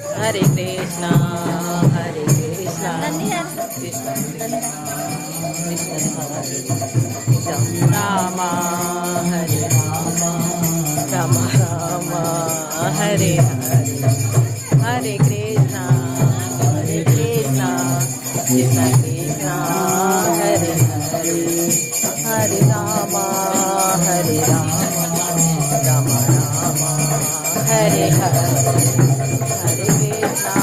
Hare Krishna, Hare Krishna, Krishna Krishna, Hare Rama, Hare Rama, Rama Rama, Hare Hare, Hare Krishna, Krishna Krishna, Hare Hare, Hare Rama, Hare Rama, Rama Rama, Hare Hare. Hare Krishna,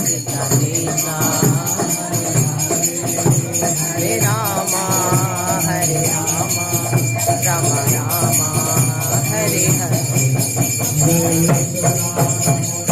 Krishna Krishna, Hare Rama, Hare Rama, Rama Rama, Hare Hare.